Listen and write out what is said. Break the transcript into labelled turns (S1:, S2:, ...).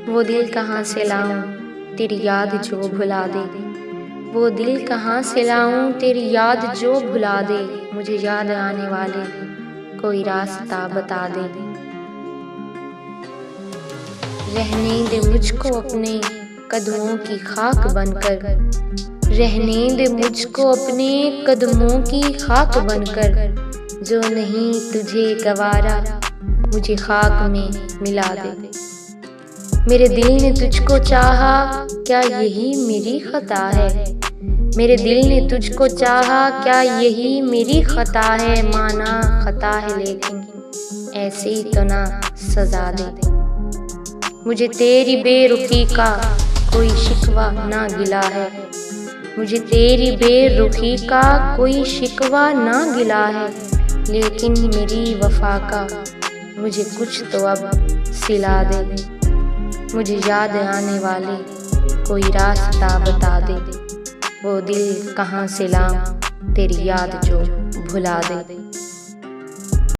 S1: वो दिल कहाँ से लाऊं तेरी याद जो भुला दे। वो दिल कहाँ से लाऊं तेरी याद जो भुला दे। मुझे याद आने वाले कोई रास्ता बता दे। रहने दे मुझको अपने कदमों की खाक बनकर। रहने दे मुझको अपने कदमों की खाक बनकर। जो नहीं तुझे गवारा मुझे खाक में मिला दे। मेरे दिल ने तुझको चाहा क्या यही मेरी खता है। मेरे दिल ने तुझको चाहा क्या यही मेरी खता है। माना खता है लेकिन ऐसे ही तो ना सजा दे। मुझे तेरी बेरुखी का कोई शिकवा ना गिला है। मुझे तेरी बेरुखी का कोई शिकवा ना गिला है। लेकिन मेरी वफा का मुझे कुछ तो अब सिला दे। मुझे याद आने वाले कोई रास्ता बता दे। वो दिल कहाँ से लाऊं तेरी याद जो भुला दे।